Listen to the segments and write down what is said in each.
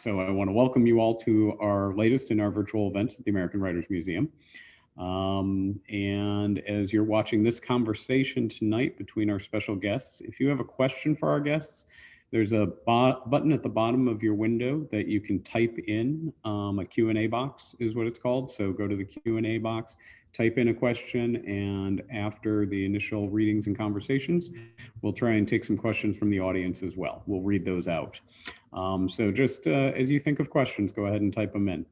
So I want to welcome you all to our latest in our virtual events at the American Writers Museum. And as you're watching this conversation tonight between our special guests, if you have a question for our guests, there's a button at the bottom of your window that you can type in. A Q&A box is what it's called. So go to the Q&A box, type in a question, and after the initial readings and conversations, we'll try and take some questions from the audience as well. We'll read those out. So just as you think of questions, go ahead and type them in.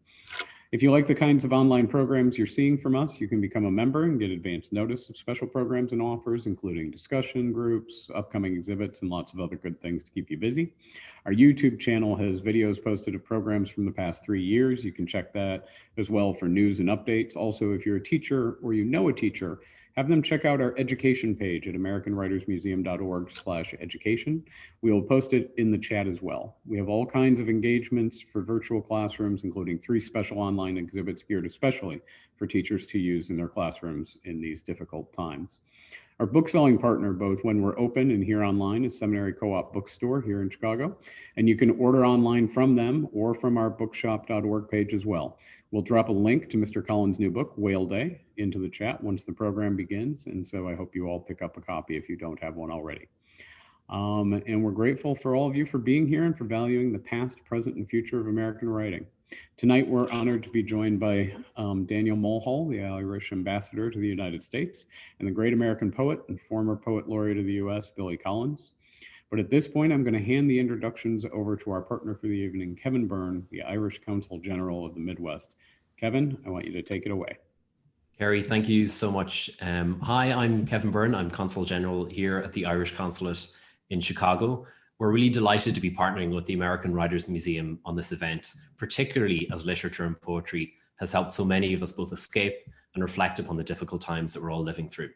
If you like the kinds of online programs you're seeing from us, you can become a member and get advance notice of special programs and offers, including discussion groups, upcoming exhibits, and lots of other good things to keep you busy. Our YouTube channel has videos posted of programs from the past 3 years. You can check that as well for news and updates. Also, if you're a teacher or you know a teacher, have them check out our education page at americanwritersmuseum.org/education. We will post it in the chat as well. We have all kinds of engagements for virtual classrooms, including 3 special online exhibits geared especially for teachers to use in their classrooms in these difficult times. Our book-selling partner, both when we're open and here online, is Seminary Co-op Bookstore here in Chicago, and you can order online from them or from our bookshop.org page as well. We'll drop a link to Mr. Collins' new book, Whale Day, into the chat once the program begins, and so I hope you all pick up a copy if you don't have one already. And we're grateful for all of you for being here and for valuing the past, present, and future of American writing. Tonight, we're honored to be joined by Daniel Mulhall, the Irish ambassador to the United States, and the great American poet and former poet laureate of the US, Billy Collins. But at this point, I'm going to hand the introductions over to our partner for the evening, Kevin Byrne, the Irish Consul General of the Midwest. Kevin, I want you to take it away. Kerry, thank you so much. Hi, I'm Kevin Byrne. I'm Consul General here at the Irish Consulate in Chicago. We're really delighted to be partnering with the American Writers Museum on this event, particularly as literature and poetry has helped so many of us both escape and reflect upon the difficult times that we're all living through.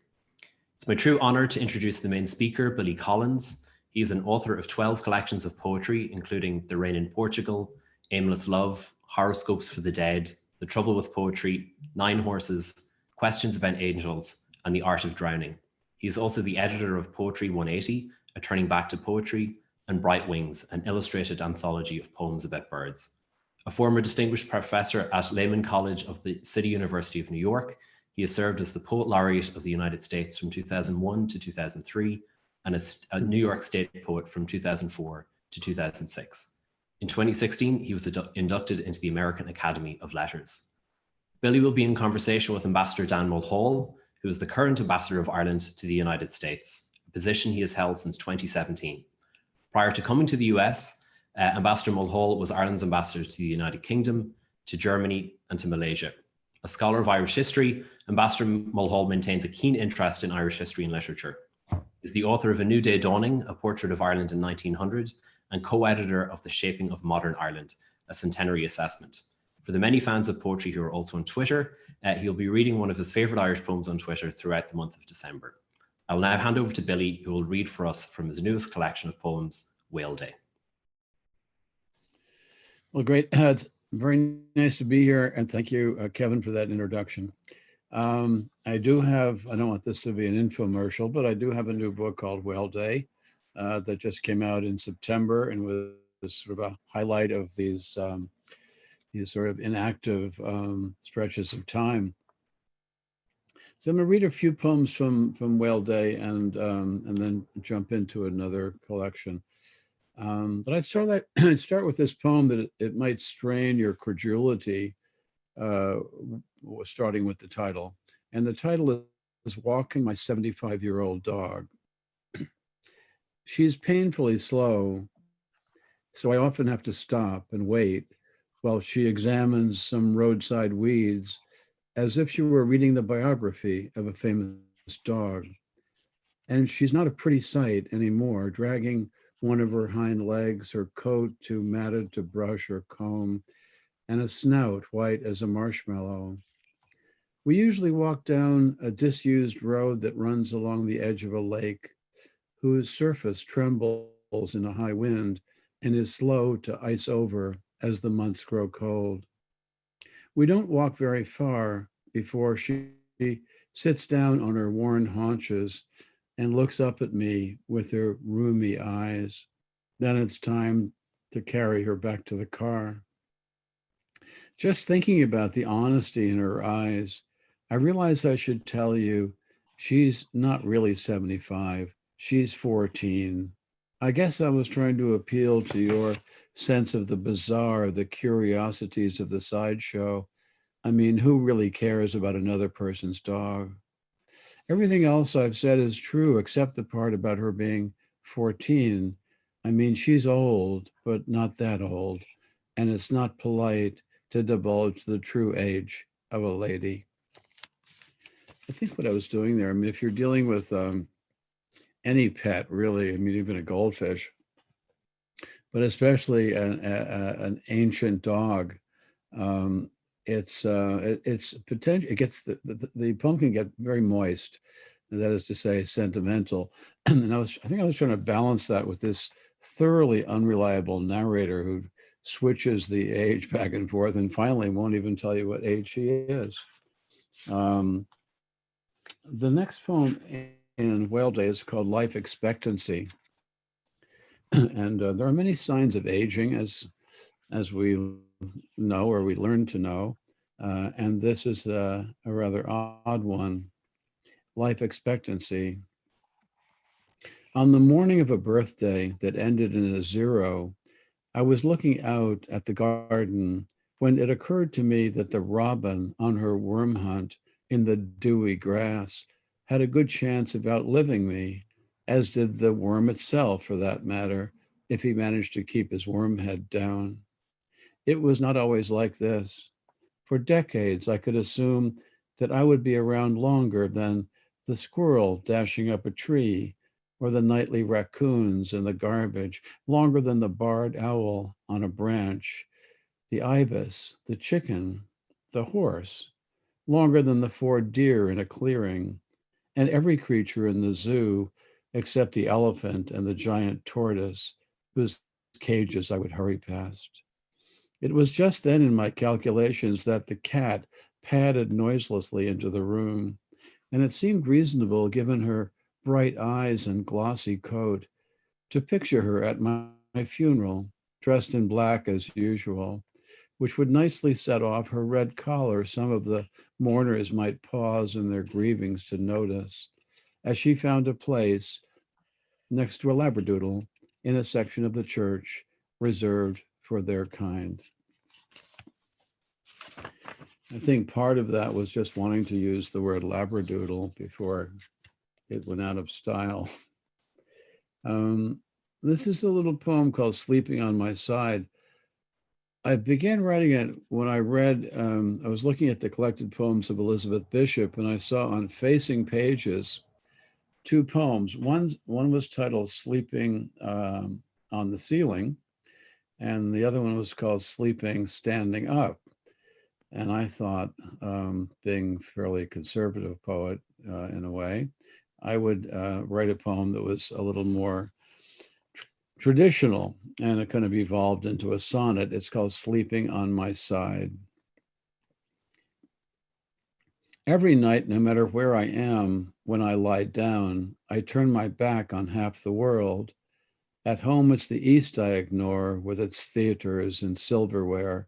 It's my true honor to introduce the main speaker, Billy Collins. He is an author of 12 collections of poetry, including The Rain in Portugal, Aimless Love, Horoscopes for the Dead, The Trouble with Poetry, 9 Horses, Questions About Angels, and The Art of Drowning. He is also the editor of Poetry 180, A Turning Back to Poetry, and Bright Wings, an illustrated anthology of poems about birds. A former distinguished professor at Lehman College of the City University of New York, he has served as the Poet Laureate of the United States from 2001 to 2003, and a New York State Poet from 2004 to 2006. In 2016, he was inducted into the American Academy of Letters. Billy will be in conversation with Ambassador Dan Mulhall, who is the current Ambassador of Ireland to the United States, a position he has held since 2017. Prior to coming to the US, Ambassador Mulhall was Ireland's ambassador to the United Kingdom, to Germany, and to Malaysia. A scholar of Irish history, Ambassador Mulhall maintains a keen interest in Irish history and literature. He is the author of A New Day Dawning, A Portrait of Ireland in 1900, and co-editor of The Shaping of Modern Ireland, a centenary assessment. For the many fans of poetry who are also on Twitter, he'll be reading one of his favorite Irish poems on Twitter throughout the month of December. I will now hand over to Billy, who will read for us from his newest collection of poems, Whale Day. Well, great. It's very nice to be here. And thank you, Kevin, for that introduction. I do have, I don't want this to be an infomercial, but I do have a new book called Whale Day that just came out in September and was sort of a highlight of these sort of inactive stretches of time. So I'm going to read a few poems from Whale Day and then jump into another collection. But I'd start with this poem that it might strain your credulity, starting with the title. And the title is Walking My 75-Year-Old Dog. She's painfully slow, so I often have to stop and wait while she examines some roadside weeds as if she were reading the biography of a famous dog. And she's not a pretty sight anymore, dragging one of her hind legs, her coat too matted to brush or comb, and a snout white as a marshmallow. We usually walk down a disused road that runs along the edge of a lake, whose surface trembles in a high wind and is slow to ice over as the months grow cold. We don't walk very far before she sits down on her worn haunches and looks up at me with her rheumy eyes. Then it's time to carry her back to the car. Just thinking about the honesty in her eyes, I realized I should tell you she's not really 75. She's 14. I guess I was trying to appeal to your sense of the bizarre, the curiosities of the sideshow. I mean, who really cares about another person's dog? Everything else I've said is true, except the part about her being 14. I mean, she's old, but not that old. And it's not polite to divulge the true age of a lady. I think what I was doing there, I mean, if you're dealing with any pet, really, I mean, even a goldfish, but especially an ancient dog, it's potential. It gets the poem can get very moist. That is to say, sentimental. And I think I was trying to balance that with this thoroughly unreliable narrator who switches the age back and forth, and finally won't even tell you what age she is. The next poem in Whale Day is called Life Expectancy. And there are many signs of aging, as we know, or we learn to know. And this is a rather odd one, life expectancy. On the morning of a birthday that ended in a 0, I was looking out at the garden when it occurred to me that the robin on her worm hunt in the dewy grass had a good chance of outliving me, as did the worm itself, for that matter, if he managed to keep his worm head down. It was not always like this. For decades, I could assume that I would be around longer than the squirrel dashing up a tree, or the nightly raccoons in the garbage, longer than the barred owl on a branch, the ibis, the chicken, the horse, longer than the 4 deer in a clearing, and every creature in the zoo except the elephant and the giant tortoise, whose cages I would hurry past. It was just then in my calculations that the cat padded noiselessly into the room, and it seemed reasonable, given her bright eyes and glossy coat, to picture her at my funeral, dressed in black as usual, which would nicely set off her red collar some of the mourners might pause in their grievings to notice, as she found a place next to a labradoodle in a section of the church reserved for their kind. I think part of that was just wanting to use the word labradoodle before it went out of style. This is a little poem called Sleeping on My Side. I began writing it when I read, I was looking at the collected poems of Elizabeth Bishop, and I saw on facing pages 2 poems. One was titled Sleeping on the Ceiling, and the other one was called Sleeping Standing Up. And I thought, being a fairly conservative poet in a way, I would write a poem that was a little more traditional, and it kind of evolved into a sonnet. It's called Sleeping on My Side. Every night, no matter where I am, when I lie down, I turn my back on half the world. At home, it's the East I ignore, with its theaters and silverware,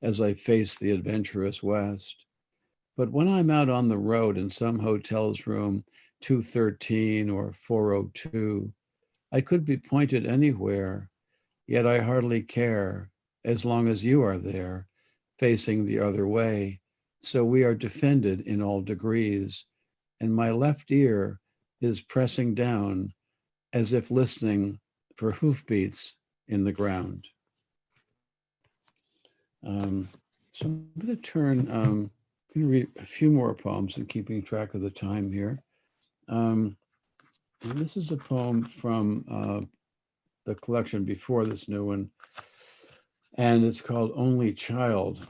as I face the adventurous West. But when I'm out on the road in some hotel's room 213 or 402, I could be pointed anywhere, yet I hardly care, as long as you are there, facing the other way. So we are defended in all degrees, and my left ear is pressing down as if listening for hoofbeats in the ground. So I'm going to turn, I'm going to read a few more poems and keeping track of the time here. And this is a poem from the collection before this new one, and it's called Only Child.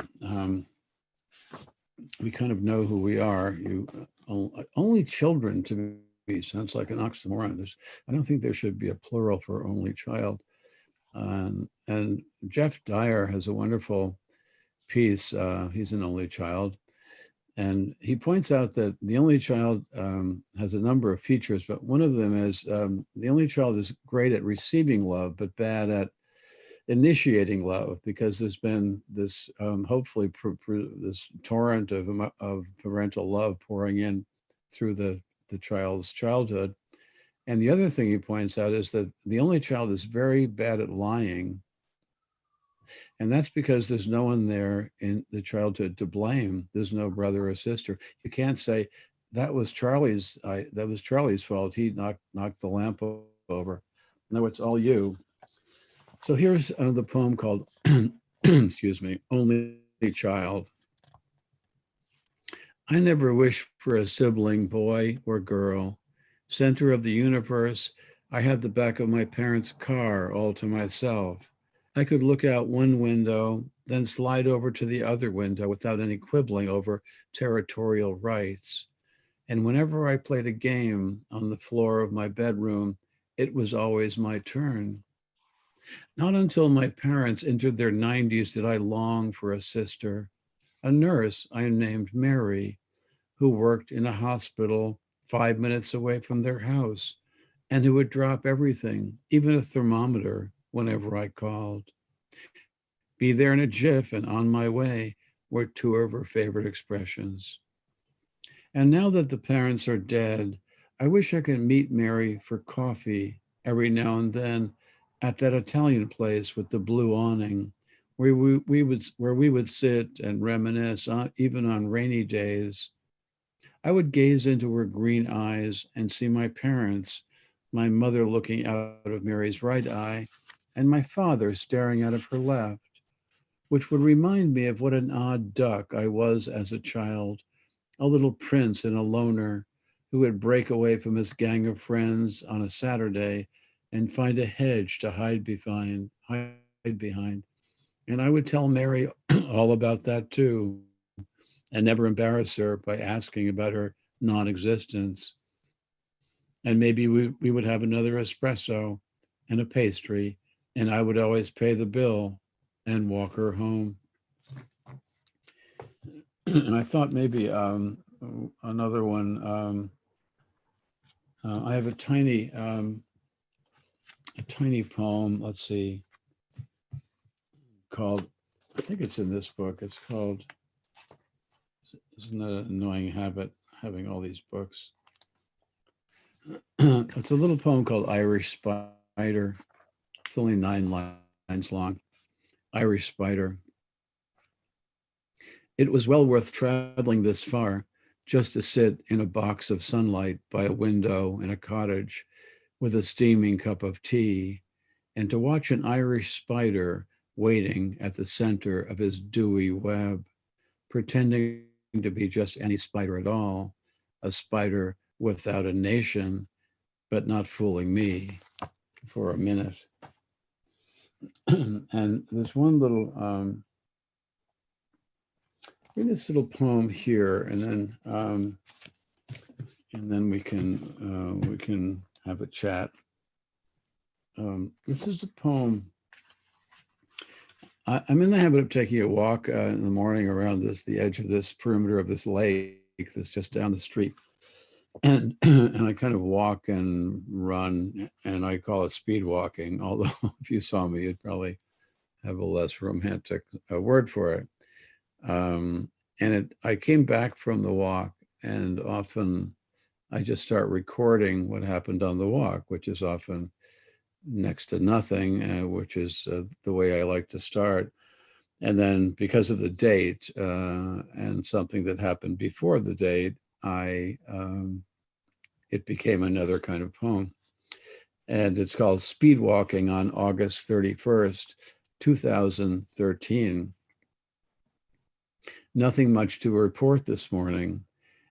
We kind of know who we are. Only children, to me, sounds like an oxymoron. I don't think there should be a plural for only child. And Jeff Dyer has a wonderful piece. He's an only child. And he points out that the only child has a number of features, but one of them is the only child is great at receiving love, but bad at initiating love, because there's been this hopefully this torrent of parental love pouring in through the child's childhood. And the other thing he points out is that the only child is very bad at lying. And that's because there's no one there in the childhood to blame. There's no brother or sister. You can't say that was Charlie's fault. He knocked the lamp over. No, it's all you. So here's the poem called, excuse me, Only Child. I never wished for a sibling, boy or girl. Center of the universe, I had the back of my parents' car all to myself. I could look out one window, then slide over to the other window without any quibbling over territorial rights. And whenever I played a game on the floor of my bedroom, it was always my turn. Not until my parents entered their 90s did I long for a sister, a nurse I named Mary, who worked in a hospital 5 minutes away from their house, and who would drop everything, even a thermometer, whenever I called. Be there in a jiff and on my way were two of her favorite expressions. And now that the parents are dead, I wish I could meet Mary for coffee every now and then at that Italian place with the blue awning, where we would sit and reminisce, even on rainy days. I would gaze into her green eyes and see my parents, my mother looking out of Mary's right eye, and my father staring out of her left, which would remind me of what an odd duck I was as a child, a little prince and a loner who would break away from his gang of friends on a Saturday and find a hedge to hide behind. And I would tell Mary all about that too, and never embarrass her by asking about her non-existence. And maybe we would have another espresso and a pastry, and I would always pay the bill and walk her home. And I thought maybe another one. I have a tiny poem. Let's see, called. I think it's in this book. It's called. Isn't that an annoying habit, having all these books? It's a little poem called Irish Spider. It's only 9 lines long. Irish Spider. It was well worth traveling this far just to sit in a box of sunlight by a window in a cottage with a steaming cup of tea, and to watch an Irish spider waiting at the center of his dewy web, pretending to be just any spider at all, a spider without a nation, but not fooling me for a minute. And there's one little, read this little poem here, and then we can have a chat. This is a poem. I'm in the habit of taking a walk in the morning around the edge of this perimeter of this lake that's just down the street. And I kind of walk and run, and I call it speed walking, although if you saw me, you'd probably have a less romantic word for it. I came back from the walk, and often I just start recording what happened on the walk, which is often next to nothing, which is the way I like to start. And then because of the date and something that happened before the date, it became another kind of poem. And it's called Speed Walking on August 31st, 2013. Nothing much to report this morning,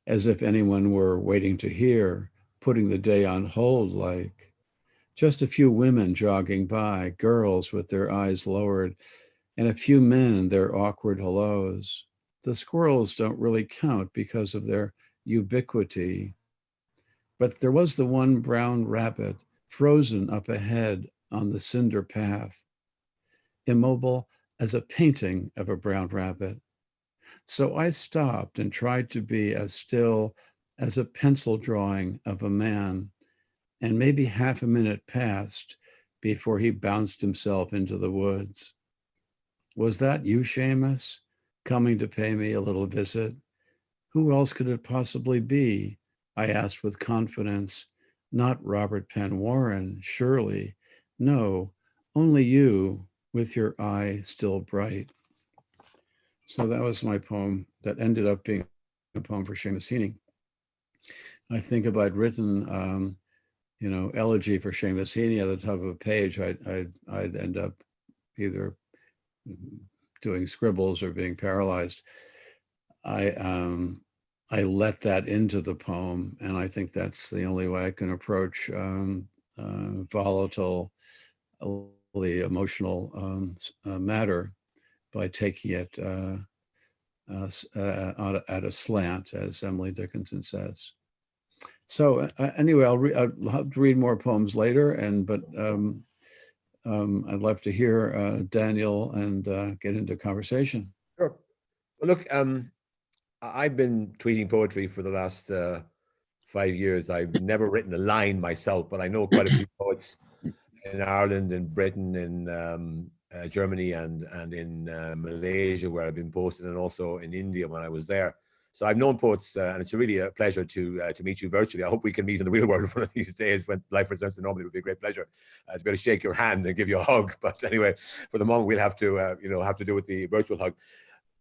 as if anyone were waiting to hear, putting the day on hold like. Just a few women jogging by, girls with their eyes lowered, and a few men, their awkward hellos. The squirrels don't really count because of their ubiquity. But there was the one brown rabbit frozen up ahead on the cinder path, immobile as a painting of a brown rabbit. So I stopped and tried to be as still as a pencil drawing of a man, and maybe half a minute passed before he bounced himself into the woods. Was that you, Seamus, coming to pay me a little visit? Who else could it possibly be? I asked with confidence. Not Robert Penn Warren, surely. No, only you, with your eye still bright. So that was my poem that ended up being a poem for Seamus Heaney. I think if I'd written, elegy for Seamus Heaney at the top of a page, I'd end up either doing scribbles or being paralyzed. I let that into the poem, and I think that's the only way I can approach volatile, emotional matter, by taking it at a slant, as Emily Dickinson says. So anyway, I'll have to read more poems later, but I'd love to hear Daniel and get into conversation. Sure. Well, look, I've been tweeting poetry for the last 5 years. I've never written a line myself, but I know quite a few poets in Ireland, in Britain, in Germany, and in Malaysia, where I've been posted, and also in India when I was there. So I've known poets, and it's really a pleasure to meet you virtually. I hope we can meet in the real world one of these days when life returns to normal. It would be a great pleasure to be able to shake your hand and give you a hug. But anyway, for the moment, we'll have to do with the virtual hug.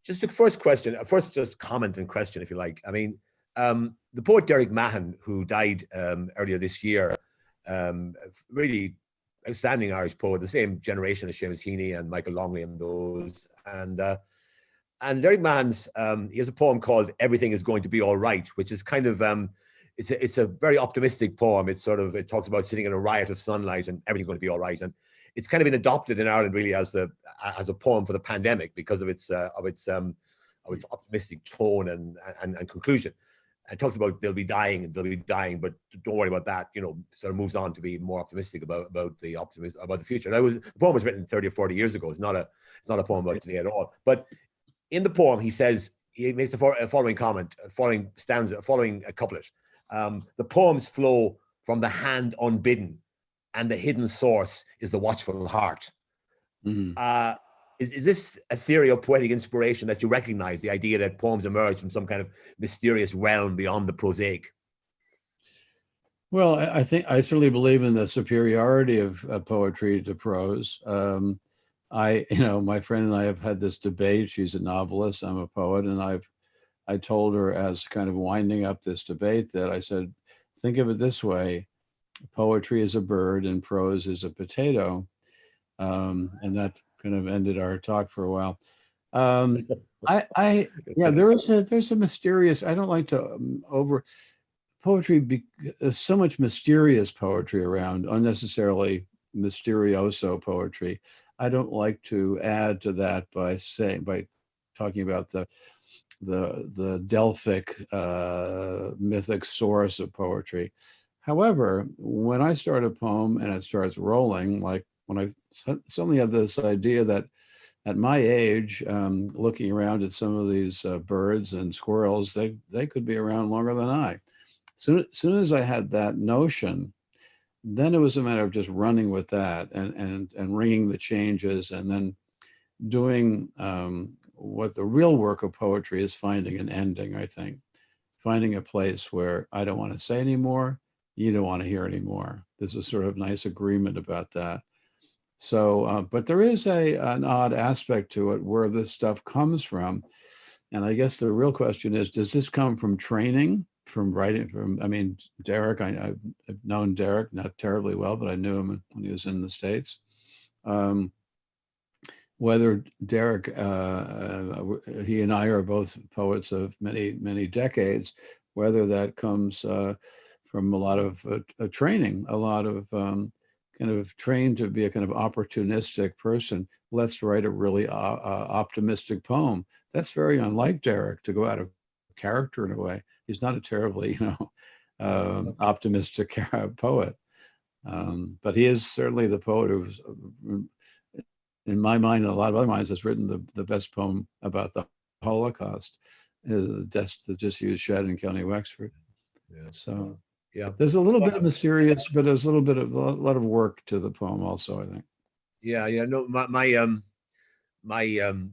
Just the first question, just comment and question, if you like. I mean, the poet Derek Mahon, who died earlier this year, really outstanding Irish poet, the same generation as Seamus Heaney and Michael Longley and those. And Derek Mahon's, he has a poem called "Everything Is Going to Be All Right," which is kind of, it's a very optimistic poem. It talks about sitting in a riot of sunlight and everything's going to be all right. And it's kind of been adopted in Ireland really as a poem for the pandemic because of its optimistic tone and conclusion. It talks about they'll be dying, but don't worry about that. Sort of moves on to be more optimistic about the future. The poem was written 30 or 40 years ago. It's not a poem about today at all. But in the poem, he makes the following comment, following a couplet. The poems flow from the hand unbidden, and the hidden source is the watchful heart. Mm-hmm. Is this a theory of poetic inspiration that you recognize, the idea that poems emerge from some kind of mysterious realm beyond the prosaic? Well, I certainly believe in the superiority of poetry to prose. My friend and I have had this debate. She's a novelist, I'm a poet, and I told her, as kind of winding up this debate, that I said, think of it this way: poetry is a bird and prose is a potato. And that kind of ended our talk for a while. There's a mysterious, I don't like to poetry, so much mysterious poetry around, unnecessarily mysterioso poetry. I don't like to add to that by talking about the Delphic mythic source of poetry. However, when I start a poem and it starts rolling, like when I suddenly have this idea that at my age, looking around at some of these birds and squirrels, they could be around longer than I. Soon as I had that notion, then it was a matter of just running with that and ringing the changes, and then doing what the real work of poetry is: finding an ending, I think. Finding a place where I don't want to say anymore, you don't want to hear anymore. There's a sort of nice agreement about that. So, but there is an odd aspect to it where this stuff comes from. And I guess the real question is, does this come from training, from writing, Derek, I've known Derek not terribly well, but I knew him when he was in the States. Whether Derek, he and I are both poets of many, many decades, whether that comes from a lot of training, a lot of kind of trained to be a kind of opportunistic person. Let's write a really optimistic poem. That's very unlike Derek, to go out of character in a way. He's not a terribly, optimistic poet. But he is certainly the poet who's, in my mind and a lot of other minds, has written the best poem about the Holocaust, the Disused Shed in County Wexford. Yeah. So Yeah. There's a little bit of mysterious, but there's a lot of work to the poem also, I think. Yeah, yeah. No, my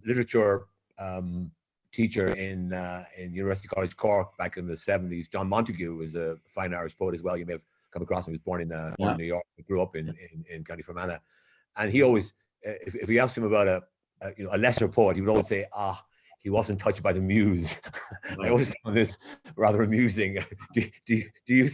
literature teacher in University College Cork back in the 70s, John Montague, was a fine Irish poet as well. You may have come across him. He was born in New York, grew up in County Fermanagh, and he always, if we asked him about a lesser poet, he would always say, he wasn't touched by the muse. I always found this rather amusing. Do you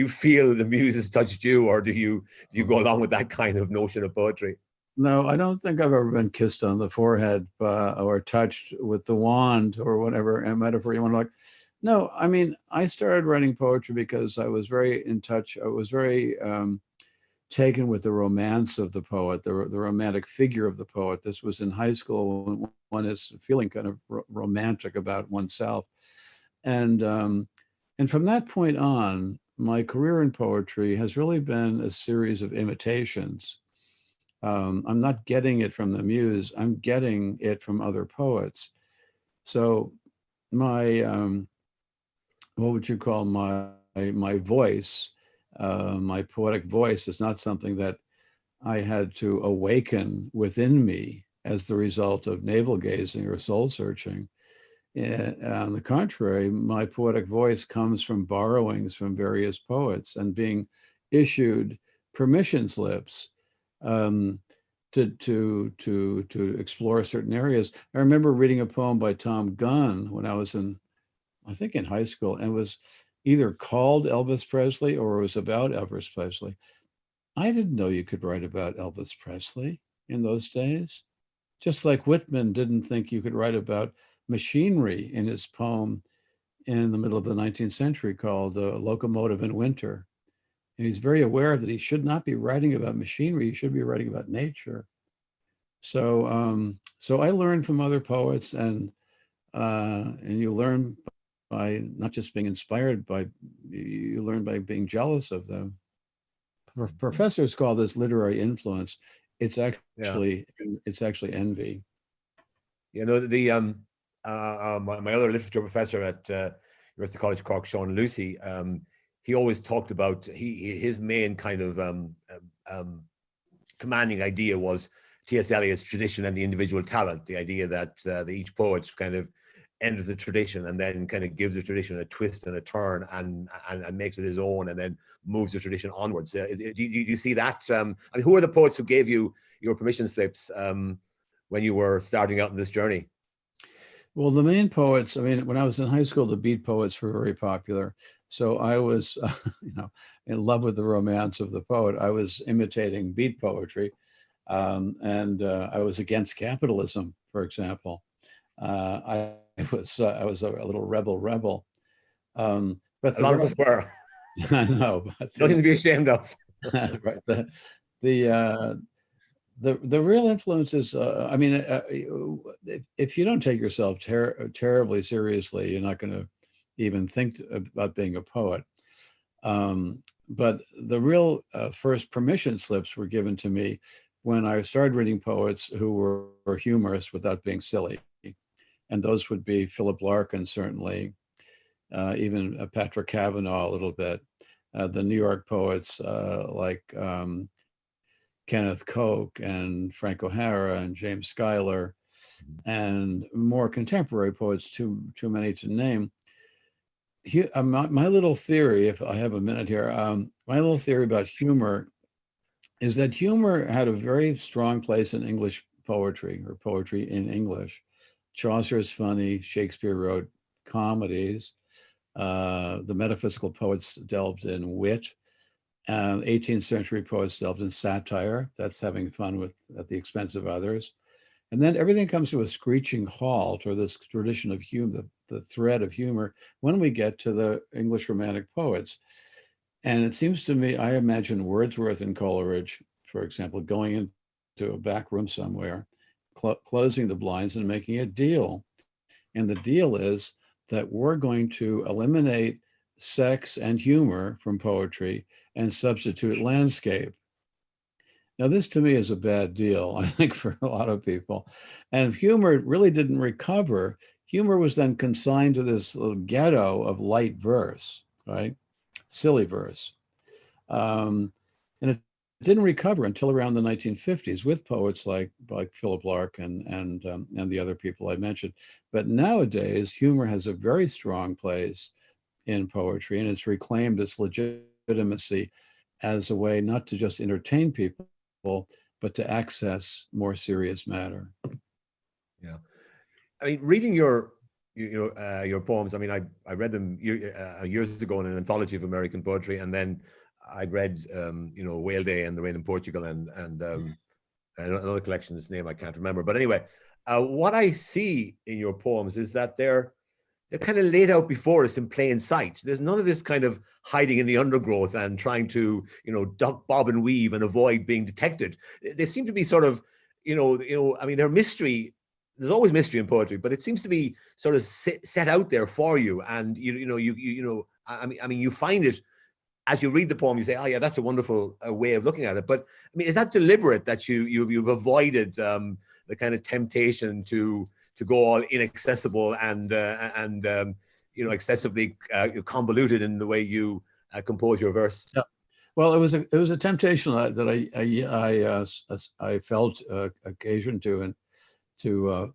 feel the muse has touched you, or do you go along with that kind of notion of poetry? No, I don't think I've ever been kissed on the forehead or touched with the wand or whatever metaphor you want to like. No, I mean, I started writing poetry because I was very in touch. I was very taken with the romance of the poet, the romantic figure of the poet. This was in high school when one is feeling kind of romantic about oneself. And from that point on, my career in poetry has really been a series of imitations. I'm not getting it from the muse, I'm getting it from other poets. So my, what would you call my voice, my poetic voice is not something that I had to awaken within me as the result of navel gazing or soul searching. On the contrary, my poetic voice comes from borrowings from various poets and being issued permission slips to explore certain areas. I remember reading a poem by Tom Gunn when I was I think in high school, and it was either called Elvis Presley or it was about Elvis Presley. I didn't know you could write about Elvis Presley in those days. Just like Whitman didn't think you could write about machinery in his poem in the middle of the 19th century called Locomotive in Winter. And he's very aware that he should not be writing about machinery, he should be writing about nature. So so I learned from other poets, and you learn by not just being inspired by, you learn by being jealous of them. Professors call this literary influence. It's actually envy. You know, my other literature professor at University College Cork, Sean Lucy, he always talked about his main kind of commanding idea was T.S. Eliot's tradition and the individual talent. The idea that each poet kind of enters the tradition and then kind of gives the tradition a twist and a turn and makes it his own, and then moves the tradition onwards. Do you see that? I mean, who are the poets who gave you your permission slips when you were starting out in this journey? Well, the main poets, I mean, when I was in high school, the beat poets were very popular. So I was, in love with the romance of the poet. I was imitating beat poetry, and I was against capitalism, for example. I was a little rebel. But a lot of us were. I know. Nothing to be ashamed of. Right. The real influence is, I mean, if you don't take yourself terribly seriously, you're not going to even think about being a poet. But the real first permission slips were given to me when I started reading poets who were humorous without being silly. And those would be Philip Larkin, certainly, even Patrick Kavanagh a little bit, the New York poets like Kenneth Koch and Frank O'Hara and James Schuyler, and more contemporary poets, too many to name. My little theory, if I have a minute here, my little theory about humor is that humor had a very strong place in English poetry, or poetry in English. Chaucer is funny, Shakespeare wrote comedies, the metaphysical poets delved in wit, 18th century poets delved in satire, that's having fun at the expense of others. And then everything comes to a screeching halt, or this tradition of humor, the thread of humor, when we get to the English Romantic poets. And it seems to me, I imagine Wordsworth and Coleridge, for example, going into a back room somewhere, closing the blinds and making a deal. And the deal is that we're going to eliminate sex and humor from poetry and substitute landscape. Now, this to me is a bad deal, I think, for a lot of people. And humor really didn't recover. Humor was then consigned to this little ghetto of light verse, right? silly verse. And it didn't recover until around the 1950s with poets like Philip Lark and the other people I mentioned. But nowadays, humor has a very strong place in poetry, and it's reclaimed its legitimacy as a way not to just entertain people, but to access more serious matter. Yeah, I mean, reading your poems. I mean, I read them years ago in an anthology of American poetry, and then I'd read Whale Day and The Rain in Portugal, and another collection. This name I can't remember, but anyway, what I see in your poems is that they're kind of laid out before us in plain sight. There's none of this kind of hiding in the undergrowth and trying to, duck, bob, and weave and avoid being detected. They seem to be sort of, I mean, they're mystery. There's always mystery in poetry, but it seems to be sort of set out there for you. And I mean, you find it as you read the poem. You say, "Oh yeah, that's a wonderful way of looking at it." But I mean, is that deliberate that you've avoided the kind of temptation to go all inaccessible and excessively convoluted in the way you compose your verse? Yeah. Well, it was a temptation that I felt occasion to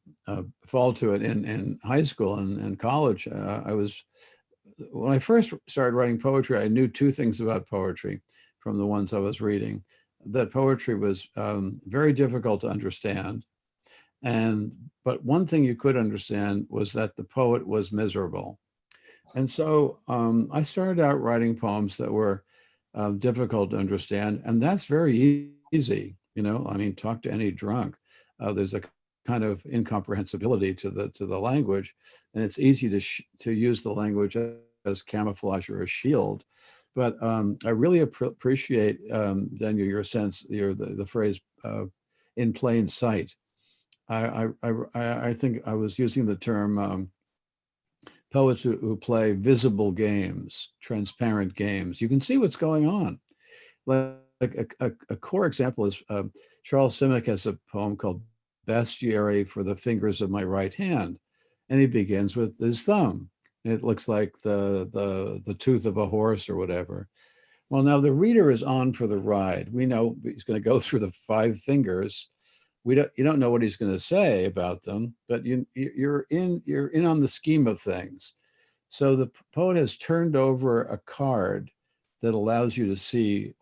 fall to it in high school and college. When I first started writing poetry, I knew two things about poetry from the ones I was reading: that poetry was very difficult to understand. But one thing you could understand was that the poet was miserable. And so I started out writing poems that were difficult to understand. And that's very easy. I mean, talk to any drunk. There's a kind of incomprehensibility to the language. And it's easy to use the language as camouflage or a shield. But I really appreciate, Daniel, your sense, the phrase in plain sight. I think I was using the term poets who play visible games, transparent games. You can see what's going on. Like a core example is Charles Simic has a poem called Bestiary for the Fingers of My Right Hand. And he begins with his thumb. It looks like the tooth of a horse or whatever. Well, now the reader is on for the ride. We know he's going to go through the 5 fingers. You don't know what he's going to say about them, but you're in on the scheme of things. So the poet has turned over a card that allows you to see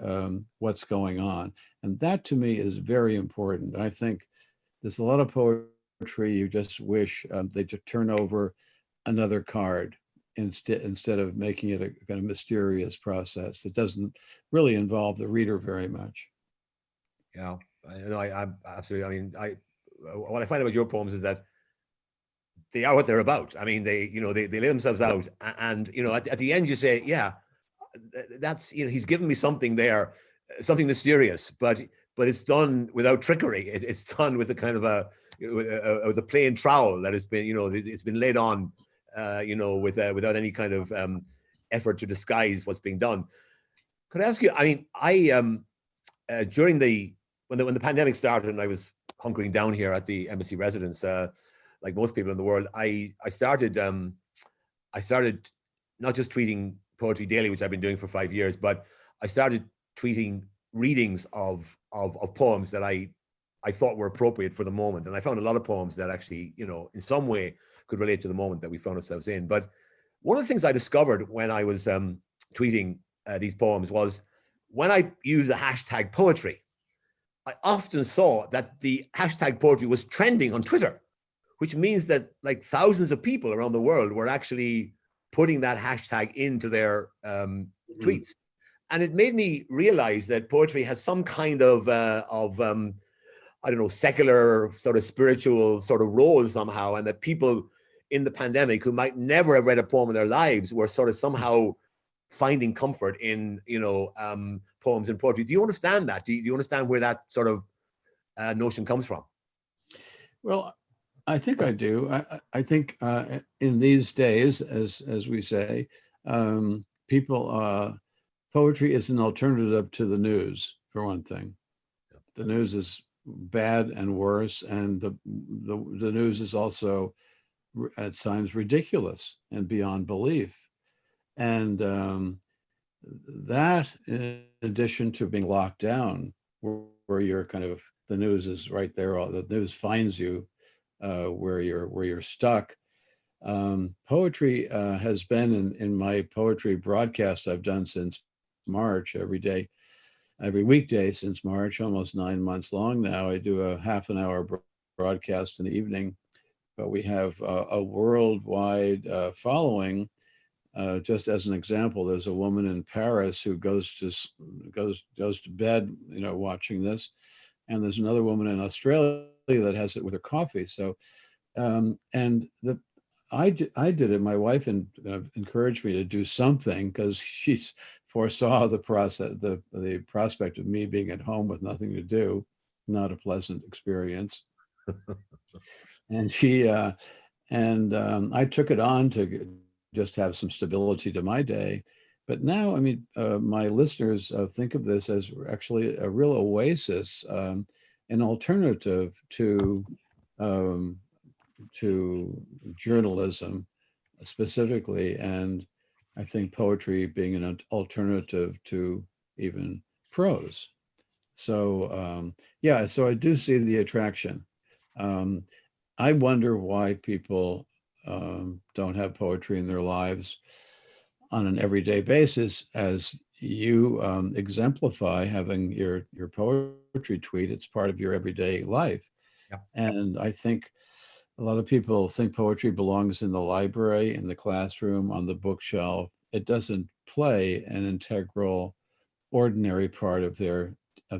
what's going on, and that to me is very important. And I think there's a lot of poetry you just wish they just turn over another card instead of making it a kind of mysterious process that doesn't really involve the reader very much. Yeah. I'm absolutely. I mean, what I find about your poems is that they are what they're about. I mean, they lay themselves out, and at the end you say, yeah, that's he's given me something there, something mysterious, but it's done without trickery. It's done with a kind of with a plain trowel that has been it's been laid on, without any kind of effort to disguise what's being done. Could I ask you? I mean, during when the pandemic started and I was hunkering down here at the embassy residence, like most people in the world, I started not just tweeting poetry daily, which I've been doing for 5 years, but I started tweeting readings of poems that I thought were appropriate for the moment. And I found a lot of poems that actually, in some way could relate to the moment that we found ourselves in. But one of the things I discovered when I was tweeting these poems was when I use the hashtag poetry, I often saw that the hashtag poetry was trending on Twitter, which means that like thousands of people around the world were actually putting that hashtag into their tweets. And it made me realize that poetry has some kind of I don't know, secular sort of spiritual sort of role somehow, and that people in the pandemic who might never have read a poem in their lives were sort of somehow finding comfort in poems and poetry. Do you understand that? Do you understand where that sort of notion comes from? Well, I think I do. I think in these days, as we say, poetry is an alternative to the news, for one thing. The news is bad and worse, and the news is also at times ridiculous and beyond belief. And that, in addition to being locked down, where you're kind of, the news is right there, all the news finds you where you're stuck. Poetry has been in my poetry broadcast I've done since March, every weekday since March, almost 9 months long now. I do a half an hour broadcast in the evening, but we have a worldwide following. Just as an example, there's a woman in Paris who goes to bed, watching this, and there's another woman in Australia that has it with her coffee. So, and I did it. My wife encouraged me to do something because she foresaw the prospect of me being at home with nothing to do, not a pleasant experience. And I took it on to just have some stability to my day. But now, I mean, my listeners think of this as actually a real oasis, an alternative to journalism specifically. And I think poetry being an alternative to even prose. So, yeah, so I do see the attraction. I wonder why people don't have poetry in their lives on an everyday basis, as you exemplify having your poetry tweet. It's part of your everyday life. Yeah. And I think a lot of people think poetry belongs in the library, in the classroom, on the bookshelf. It doesn't play an integral, ordinary part of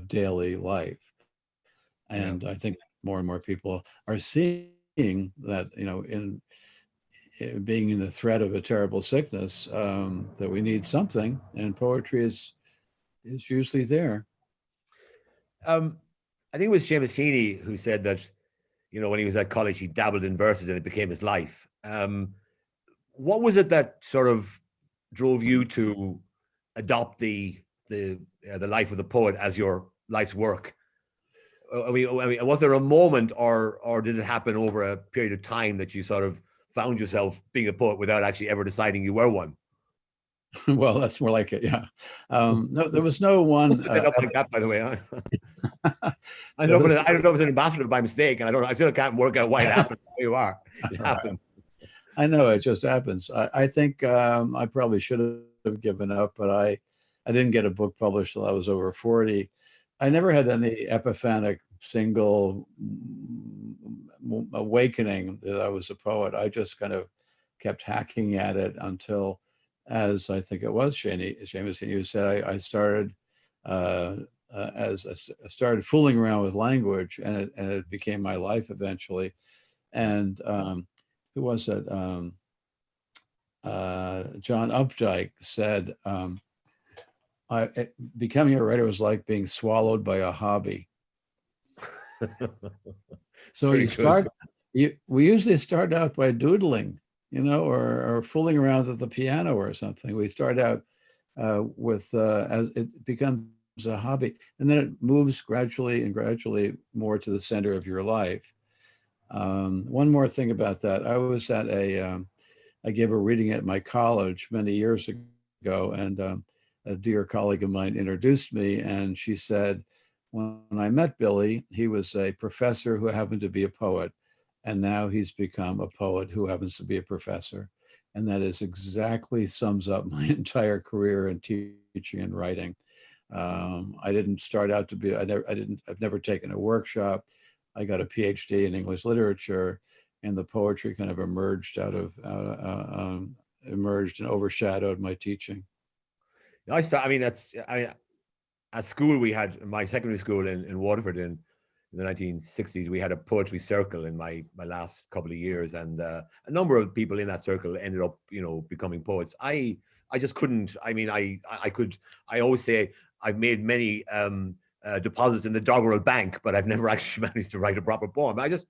daily life. And I think more and more people are seeing that, in being in the threat of a terrible sickness, that we need something, and poetry is usually there. I think it was Seamus Heaney who said that, when he was at college, he dabbled in verses and it became his life. What was it that sort of drove you to adopt the life of the poet as your life's work? I mean, was there a moment, or did it happen over a period of time that you sort of found yourself being a poet without actually ever deciding you were one? Well, that's more like it. Yeah. No, there was no one. Up like that, by the way. I don't know if it's an ambassador by mistake, and I still can't work out why it happened. You are. It happened. I know, it just happens. I think I probably should have given up, but I didn't get a book published till I was over 40. I never had any epiphanic single awakening that I was a poet. I just kind of kept hacking at it until, as I think it was Seamus Heaney who said, I started as I started fooling around with language, and it became my life eventually. And who was it? John Updike said, becoming a writer was like being swallowed by a hobby. So we usually start out by doodling, or fooling around with the piano or something. We start out with as it becomes a hobby, and then it moves gradually more to the center of your life. One more thing about that. I was at I gave a reading at my college many years ago, and a dear colleague of mine introduced me, and she said, when I met Billy, he was a professor who happened to be a poet, and now he's become a poet who happens to be a professor. And that is exactly sums up my entire career in teaching and writing. I didn't start out to be, I've never taken a workshop. I got a PhD in English literature, and the poetry kind of emerged emerged and overshadowed my teaching. At school, we had, my secondary school in Waterford in the 1960s, we had a poetry circle in my last couple of years, and a number of people in that circle ended up, becoming poets. I just couldn't. I mean, I always say I've made many deposits in the Doggerel Bank, but I've never actually managed to write a proper poem. I just,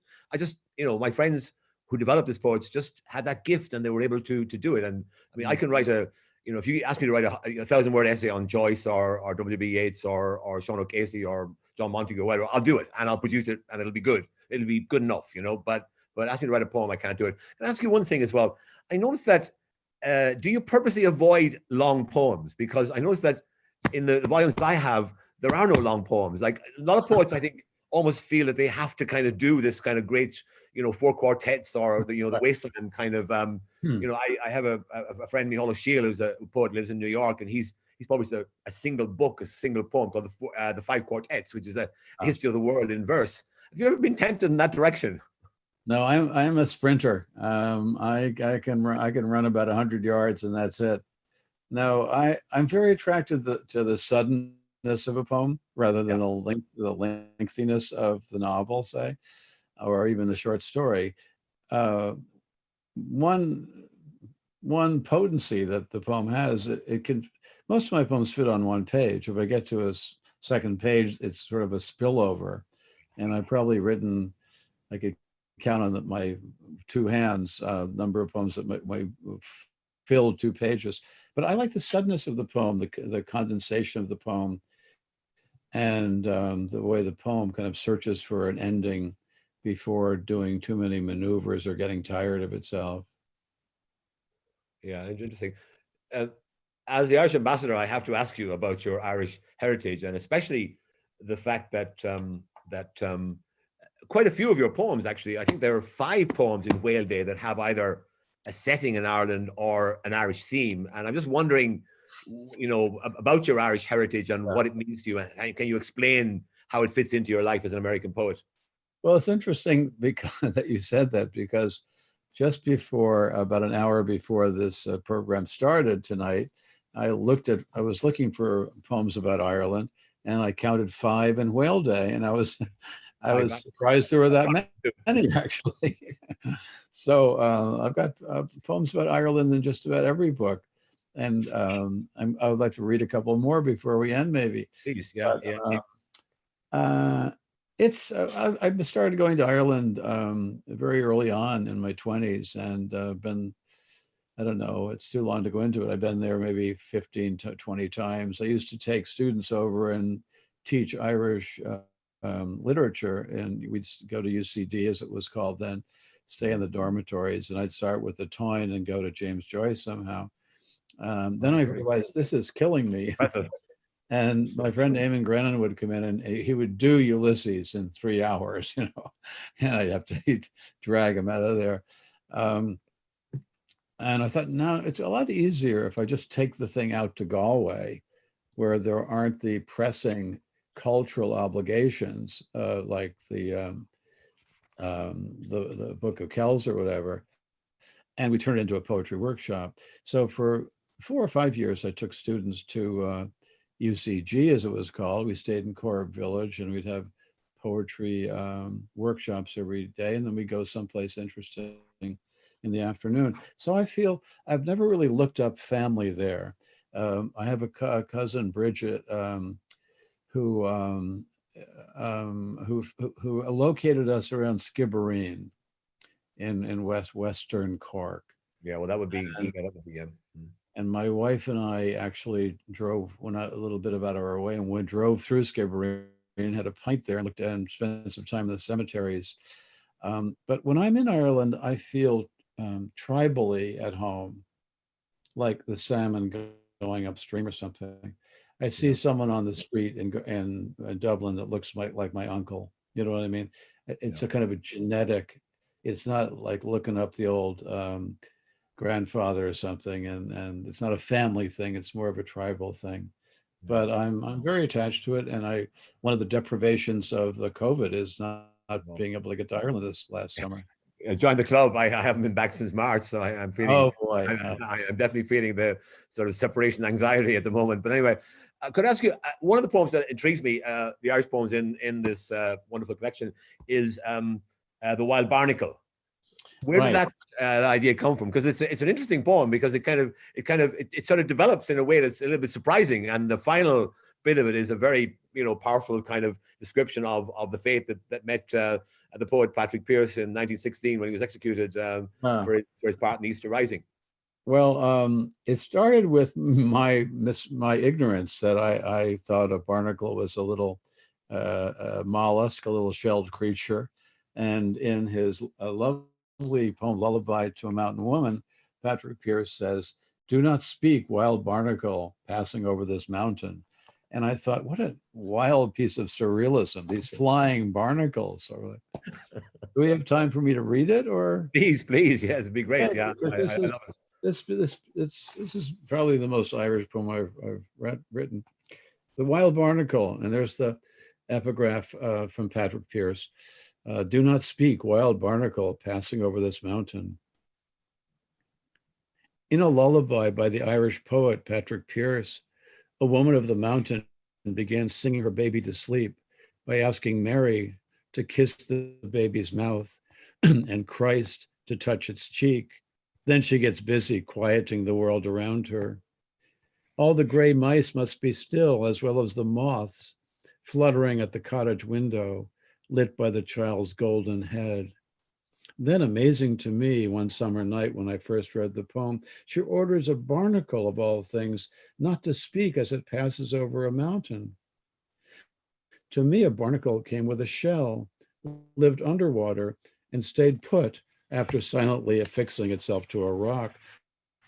my friends who developed as poets just had that gift, and they were able to do it. And I mean, I can write if you ask me to write a 1,000-word essay on Joyce or W.B. Yeats or Sean O'Casey or John Montague or whatever, I'll do it, and I'll produce it, and it'll be good. It'll be good enough, but ask me to write a poem, I can't do it. Can I ask you one thing as well? I noticed that do you purposely avoid long poems? Because I noticed that in the volumes I have, there are no long poems. Like a lot of poets, I think, almost feel that they have to kind of do this kind of great, four quartets or the wasteland kind of. I have a friend, Micheál Shiel, who's a poet, lives in New York, and he's published a single book, a single poem called the Five Quartets, which is a history of the world in verse. Have you ever been tempted in that direction? No, I'm a sprinter. I can run about 100 yards and that's it. No, I'm very attracted to the suddenness of a poem rather than the lengthiness of the novel, say, or even the short story. One potency that the poem has, it can. Most of my poems fit on one page. If I get to a second page, it's sort of a spillover, and I've probably written, I could count on my two hands, number of poems that might fill 2 pages. But I like the suddenness of the poem, the condensation of the poem, and the way the poem kind of searches for an ending before doing too many maneuvers or getting tired of itself. Yeah, interesting. As the Irish ambassador, I have to ask you about your Irish heritage, and especially the fact that quite a few of your poems, actually, I think there are 5 poems in Whale Day that have either a setting in Ireland or an Irish theme. And I'm just wondering, about your Irish heritage and what it means to you. And can you explain how it fits into your life as an American poet? Well, it's interesting because that you said that, because just before, about an hour before this program started tonight, I was looking for poems about Ireland, and I counted 5 in Whale Day, and I was surprised there were that many actually. So I've got poems about Ireland in just about every book, and I would like to read a couple more before we end, maybe. Please, I started going to Ireland very early on in my 20s, and been, I don't know, it's too long to go into it. I've been there maybe 15 to 20 times. I used to take students over and teach Irish literature, and we'd go to UCD, as it was called then, stay in the dormitories, and I'd start with the Toyne and go to James Joyce somehow. Then I realized this is killing me. And my friend Eamon Grennan would come in and he would do Ulysses in 3 hours, and I'd have to drag him out of there. And I thought, no, it's a lot easier if I just take the thing out to Galway, where there aren't the pressing cultural obligations like the Book of Kells or whatever, and we turned it into a poetry workshop. So for 4 or 5 years, I took students to UCG, as it was called. We stayed in Corrib Village, and we'd have poetry workshops every day, and then we'd go someplace interesting in the afternoon. So I feel I've never really looked up family there. I have a cousin, Bridget, who located us around Skibbereen in western Cork. Yeah, well, that would be And my wife and I actually went out a little bit about our way, and we drove through Skibbereen, had a pint there, and looked at and spent some time in the cemeteries. But when I'm in Ireland, I feel tribally at home, like the salmon going upstream or something. I see someone on the street in Dublin that looks like my uncle. You know what I mean? It's a kind of a genetic. It's not like looking up the old grandfather or something, and it's not a family thing. It's more of a tribal thing. But I'm very attached to it, and one of the deprivations of the COVID is not being able to get to Ireland this last summer. Join the club. I haven't been back since March, so I'm feeling. Oh boy, I'm definitely feeling the sort of separation anxiety at the moment. But anyway, could I ask you, one of the poems that intrigues me, the Irish poems in this wonderful collection, is the Wild Barnacle. Where did that idea come from? Because it's an interesting poem, because it sort of develops in a way that's a little bit surprising, and the final bit of it is a very powerful kind of description of the fate that met the poet Patrick Pearse in 1916 when he was executed for his part in the Easter Rising. Well, it started with my ignorance that I thought a barnacle was a little mollusk, a little shelled creature, and in his lovely poem Lullaby to a Mountain Woman, Patrick Pearse says, "Do not speak, wild barnacle, passing over this mountain." And I thought, what a wild piece of surrealism, these flying barnacles. Do we have time for me to read it, or? Please, yes, it'd be great. Yeah, This I is love it. this is probably the most Irish poem I've written. The Wild Barnacle, and there's the epigraph from Patrick Pearse. "Do not speak, wild barnacle, passing over this mountain." In a lullaby by the Irish poet Patrick Pearse, a woman of the mountain began singing her baby to sleep by asking Mary to kiss the baby's mouth and Christ to touch its cheek. Then she gets busy quieting the world around her. All the gray mice must be still, as well as the moths fluttering at the cottage window, lit by the child's golden head. Then, amazing to me, one summer night when I first read the poem, she orders a barnacle, of all things, not to speak as it passes over a mountain. To me, a barnacle came with a shell, lived underwater, and stayed put after silently affixing itself to a rock.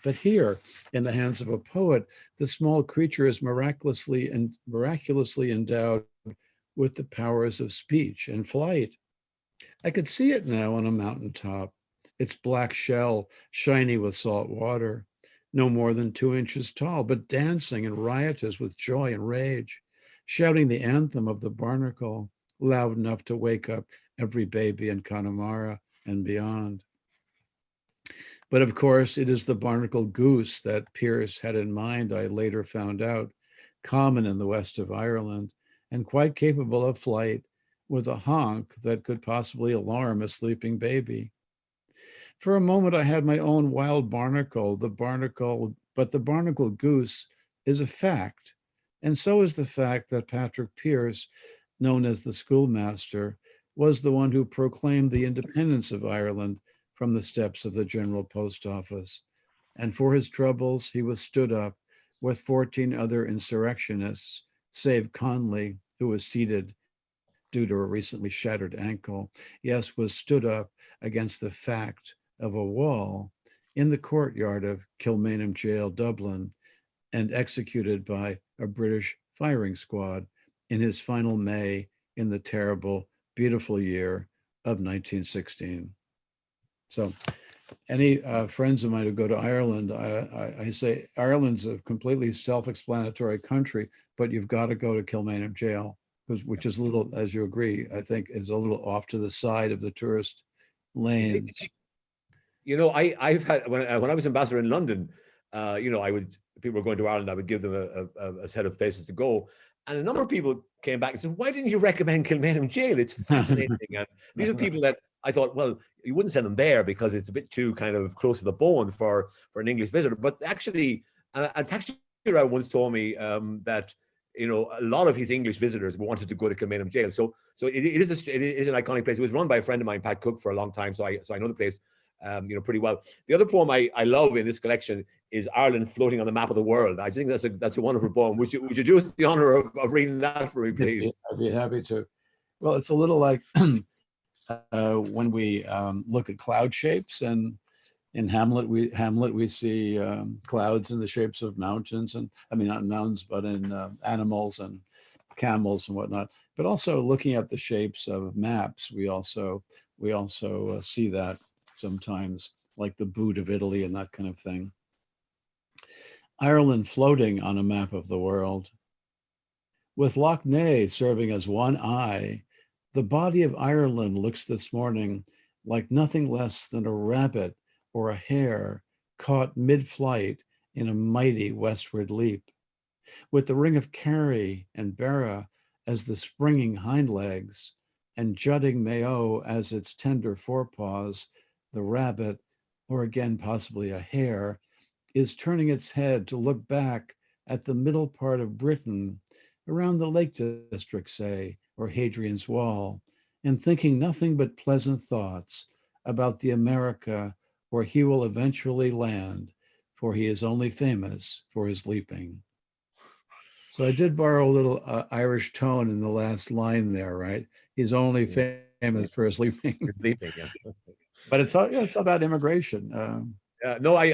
But here, in the hands of a poet, the small creature is miraculously endowed with the powers of speech and flight. I could see it now on a mountaintop, its black shell shiny with salt water, no more than 2 inches tall, but dancing and riotous with joy and rage, shouting the anthem of the barnacle, loud enough to wake up every baby in Connemara and beyond. But of course, it is the barnacle goose that Pearse had in mind, I later found out, common in the west of Ireland and quite capable of flight, with a honk that could possibly alarm a sleeping baby. For a moment, I had my own wild barnacle, but the barnacle goose is a fact. And so is the fact that Patrick Pearse, known as the schoolmaster, was the one who proclaimed the independence of Ireland from the steps of the General Post Office. And for his troubles, he was stood up with 14 other insurrectionists, save Conley, who was seated due to a recently shattered ankle, yes, was stood up against the fact of a wall in the courtyard of Kilmainham Jail, Dublin, and executed by a British firing squad in his final May in the terrible, beautiful year of 1916. So any friends of mine who go to Ireland, I say Ireland's a completely self-explanatory country, but you've got to go to Kilmainham Jail, which is a little, as you agree, I think is a little off to the side of the tourist lanes. You know, I've had, when I was ambassador in London, you know, people were going to Ireland, I would give them a set of places to go. And a number of people came back and said, "Why didn't you recommend Kilmainham Jail? It's fascinating." And these are people that I thought, well, you wouldn't send them there because it's a bit too kind of close to the bone for an English visitor. But actually, a taxi driver once told me that, you know, a lot of his English visitors wanted to go to Kilmainham Jail. So it is an iconic place. It was run by a friend of mine, Pat Cook, for a long time. So I know the place, you know, pretty well. The other poem I love in this collection is Ireland Floating on the Map of the World. I think that's a wonderful poem. Would you do us the honor of reading that for me, please? I'd be happy to. Well, it's a little like when we look at cloud shapes, and in Hamlet we see clouds in the shapes of mountains, and I mean not mountains, but in animals and camels and whatnot. But also looking at the shapes of maps, we also see that sometimes, like the boot of Italy and that kind of thing. Ireland floating on a map of the world. With Loch Ness serving as one eye, the body of Ireland looks this morning like nothing less than a rabbit or a hare caught mid-flight in a mighty westward leap. With the ring of Kerry and Barra as the springing hind legs, and jutting Mayo as its tender forepaws, the rabbit, or again possibly a hare, is turning its head to look back at the middle part of Britain, around the Lake District, say, or Hadrian's Wall, and thinking nothing but pleasant thoughts about the America where he will eventually land, for he is only famous for his leaping. So I did borrow a little Irish tone in the last line there, right? He's only famous for his leaping. Leaping, yeah. But it's about immigration. No, I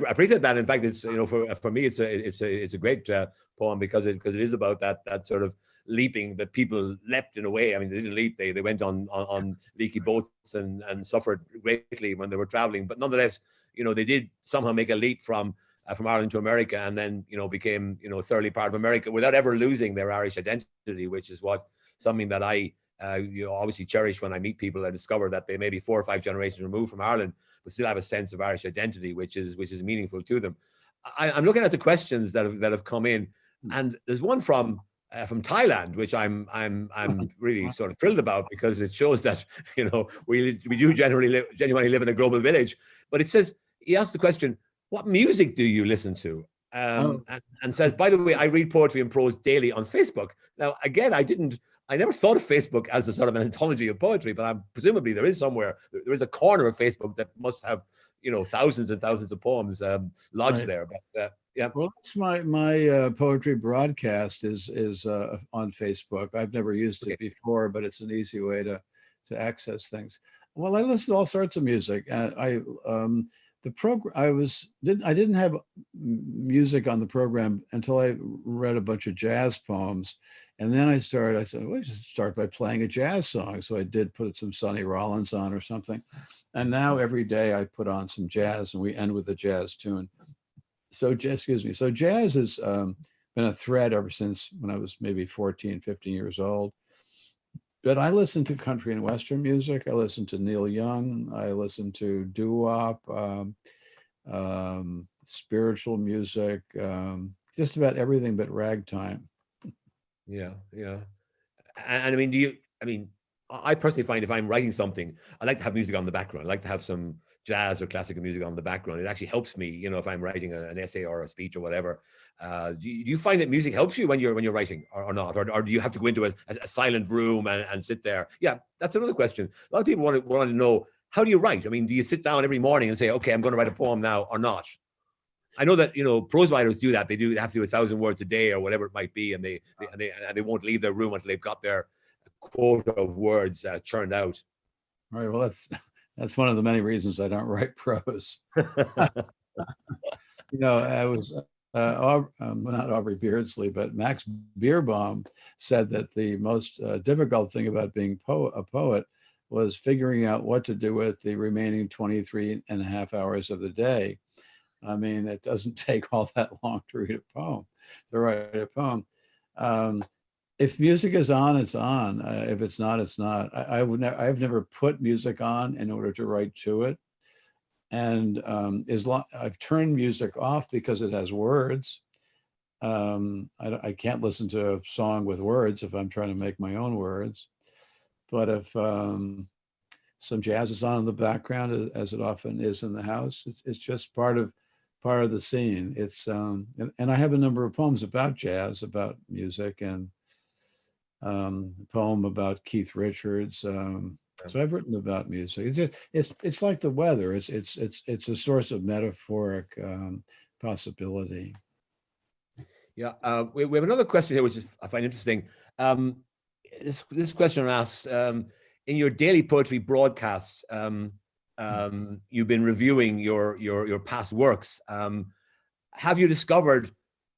appreciate that. In fact, it's, you know, for me, it's a great poem because it is about that sort of leaping that people leapt in a way. I mean, they didn't leap; they went on leaky boats and suffered greatly when they were traveling. But nonetheless, you know, they did somehow make a leap from Ireland to America, and then, you know, became, you know, thoroughly part of America without ever losing their Irish identity, which is something that I you know, obviously cherish when I meet people. I discover that they may be 4 or 5 generations removed from Ireland, but still have a sense of Irish identity, which is meaningful to them. I'm looking at the questions that have come in, and there's one from Thailand, which I'm really sort of thrilled about, because it shows that, you know, we do genuinely live in a global village. But it says, he asked the question, what music do you listen to? And says, by the way, I read poetry and prose daily on Facebook. Now, again, I never thought of Facebook as a sort of an anthology of poetry, but presumably there is a corner of Facebook that must have, you know, thousands and thousands of poems lodged there. But yeah. Well, that's my poetry broadcast is on Facebook. I've never used it before, but it's an easy way to access things. Well, I listen to all sorts of music. The program I didn't have music on the program until I read a bunch of jazz poems, and then I said, well, I should start by playing a jazz song. So I did put some Sonny Rollins on or something, and now every day I put on some jazz, and we end with a jazz tune. So jazz has been a thread ever since when I was maybe 14, 15 years old. But I listen to country and Western music. I listen to Neil Young. I listen to doo-wop, spiritual music, just about everything but ragtime. Yeah. And I mean, I personally find if I'm writing something, I like to have music on the background. I like to have some jazz or classical music on the background. It actually helps me, you know, if I'm writing an essay or a speech or whatever. Do you find that music helps you when you're writing or not? Or do you have to go into a silent room and sit there? Yeah, that's another question. A lot of people want to know, how do you write? I mean, do you sit down every morning and say, okay, I'm going to write a poem now, or not? I know that, you know, prose writers do that. They have to do 1,000 words a day or whatever it might be, and they won't leave their room until they've got their quota of words churned out. All right. Well, that's one of the many reasons I don't write prose. You know, I was not Aubrey Beardsley, but Max Beerbohm said that the most difficult thing about being a poet was figuring out what to do with the remaining 23 and a half hours of the day. I mean, it doesn't take all that long to write a poem. If music is on, it's on. If it's not, it's not. I've never put music on in order to write to it. And I've turned music off because it has words. I can't listen to a song with words if I'm trying to make my own words. But if some jazz is on in the background, as it often is in the house, it's just part of the scene. It's and I have a number of poems about jazz, about music, and a poem about Keith Richards. So I've written about music. It's like the weather. It's a source of metaphoric possibility. Yeah, we have another question here, which I find interesting. This question asks, in your daily poetry broadcasts, you've been reviewing your past works. Have you discovered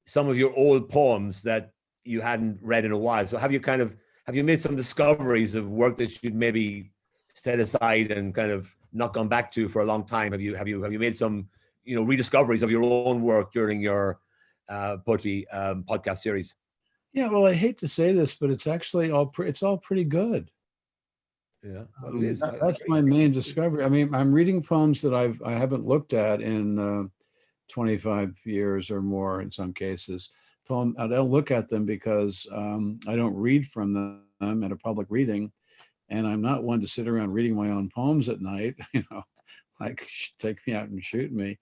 some of your old poems that you hadn't read in a while? So have you made some discoveries of work that you'd maybe set aside and kind of not gone back to for a long time? Have you made some, you know, rediscoveries of your own work during your poetry podcast series? Yeah, well, I hate to say this, but it's actually all pretty good. Yeah, well, it is. That's my main discovery. I mean, I'm reading poems that I haven't looked at in 25 years or more in some cases. I don't look at them because I don't read from them at a public reading, and I'm not one to sit around reading my own poems at night. You know, like take me out and shoot me.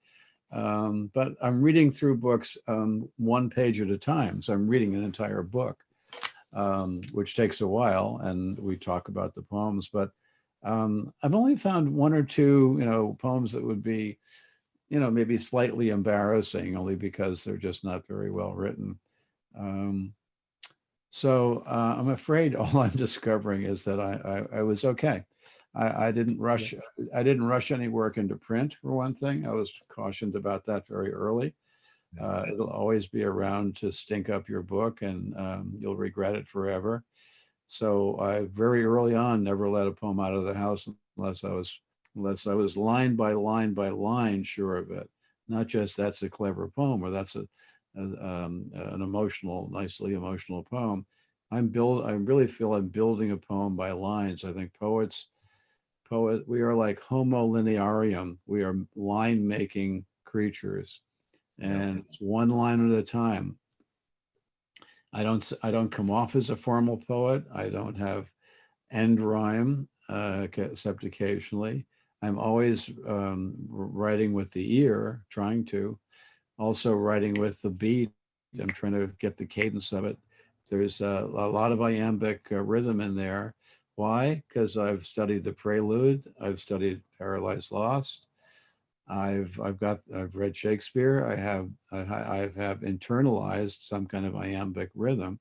But I'm reading through books one page at a time. So I'm reading an entire book, which takes a while, and we talk about the poems. But I've only found one or two, you know, poems that would be, you know, maybe slightly embarrassing, only because they're just not very well written. So I'm afraid all I'm discovering is that I was okay. I didn't rush. I didn't rush any work into print, for one thing. I was cautioned about that very early. It'll always be around to stink up your book, and you'll regret it forever. So I very early on never let a poem out of the house unless I was line by line by line sure of it. Not just that's a clever poem or that's an emotional, nicely emotional poem. I really feel I'm building a poem by lines. I think we are like homo linearium. We are line making creatures, and it's one line at a time. I don't come off as a formal poet. I don't have end rhyme, except occasionally. I'm always writing with the ear, trying to. Also writing with the beat. I'm trying to get the cadence of it. There's a lot of iambic rhythm in there. Why? Because I've studied the prelude. I've studied Paradise Lost. I've read Shakespeare. I have internalized some kind of iambic rhythm.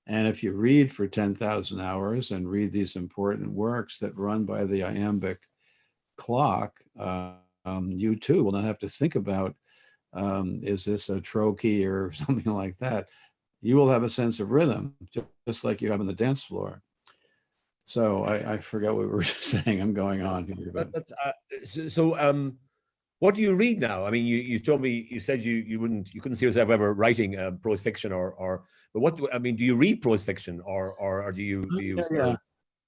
And if you read for 10,000 hours and read these important works that run by the iambic clock, you too will not have to think about, is this a trochee or something like that? You will have a sense of rhythm, just like you have on the dance floor. So I forgot what we were saying. I'm going on here. But. What do you read now? I mean, you told me, you said you couldn't see yourself ever writing prose fiction but what do you read prose fiction or do you yeah.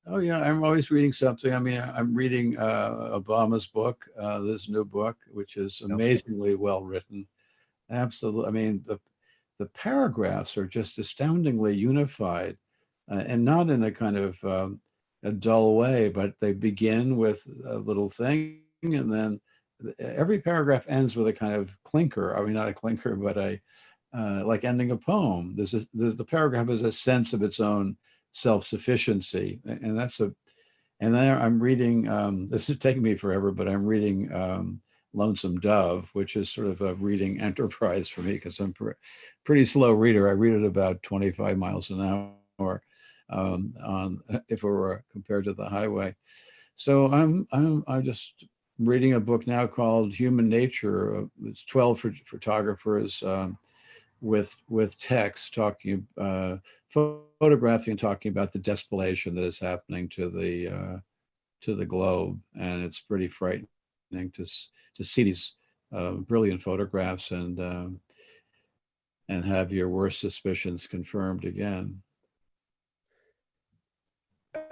Oh yeah, I'm always reading something. I mean, I'm reading Obama's book, this new book, which is amazingly well written. Absolutely. I mean, the paragraphs are just astoundingly unified, and not in a kind of a dull way, but they begin with a little thing, and then every paragraph ends with a kind of clinker. I mean, not a clinker, but like ending a poem. The paragraph has a sense of its own self-sufficiency, and and then I'm reading, this is taking me forever, but I'm reading Lonesome Dove, which is sort of a reading enterprise for me because I'm pretty slow reader. I read it about 25 miles an hour if it were compared to the highway. So I'm just reading a book now called Human Nature. It's 12 photographers with text talking, photographing and talking about the despelation that is happening to the globe, and it's pretty frightening to see these brilliant photographs and have your worst suspicions confirmed again.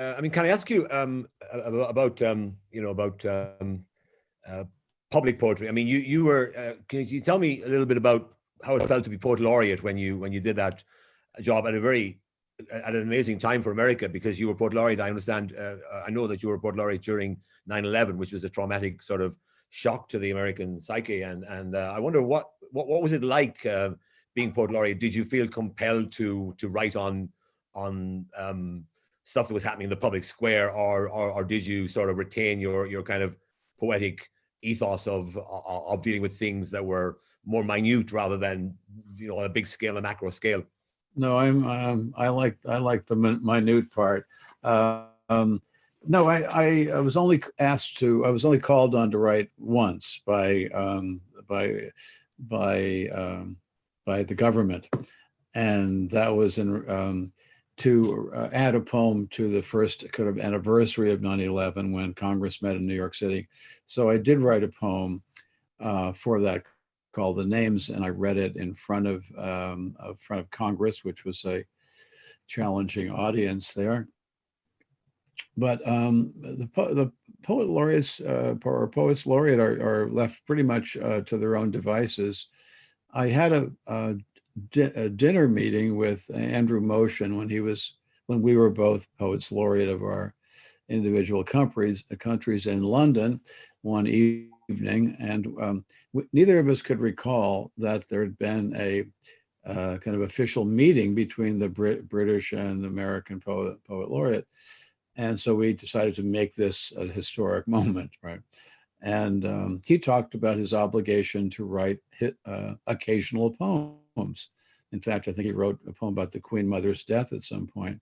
I mean, can I ask you about public poetry? I mean, you were. Can you tell me a little bit about how it felt to be Portlauriate when you did that job at an amazing time for America, because you were Portlauriate, I understand. I know that you were Portlauriate during 9/11, which was a traumatic sort of shock to the American psyche, and I wonder what was it like being Portlauriate? Did you feel compelled to write on stuff that was happening in the public square, or did you sort of retain your kind of poetic ethos of dealing with things that were more minute rather than on a big scale, a macro scale? No, I like the minute part. No, I was only called on to write once by the government, and that was to add a poem to the first kind of anniversary of 9/11 when Congress met in New York City. So I did write a poem for that called "The Names," and I read it in front of Congress, which was a challenging audience there. But the poet laureates or poets laureate are left pretty much to their own devices. I had a dinner meeting with Andrew Motion when we were both poets laureate of our individual countries in London one evening, and neither of us could recall that there had been a kind of official meeting between the British and American poet laureate. And so we decided to make this a historic moment, right? And he talked about his obligation to write occasional poems. In fact, I think he wrote a poem about the Queen Mother's death at some point.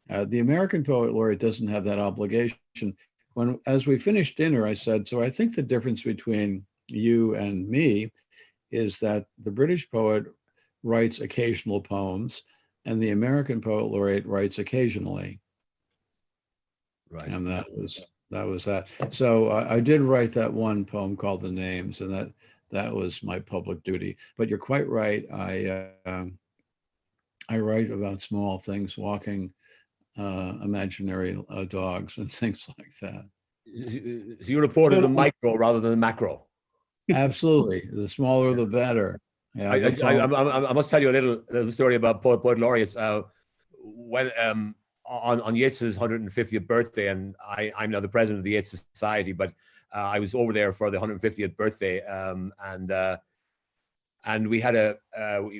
The American poet laureate doesn't have that obligation. as we finished dinner, I said, so I think the difference between you and me is that the British poet writes occasional poems and the American poet laureate writes occasionally. Right. And that was that. So I did write that one poem called The Names, and that was my public duty. But you're quite right. I write about small things, walking imaginary dogs and things like that. You reported the micro rather than the macro. Absolutely. The smaller, the better. Yeah, I must tell you a little story about Portlaurier. When on Yeats's 150th birthday, and I'm now the president of the Yeats Society, but I was over there for the 150th birthday, and we had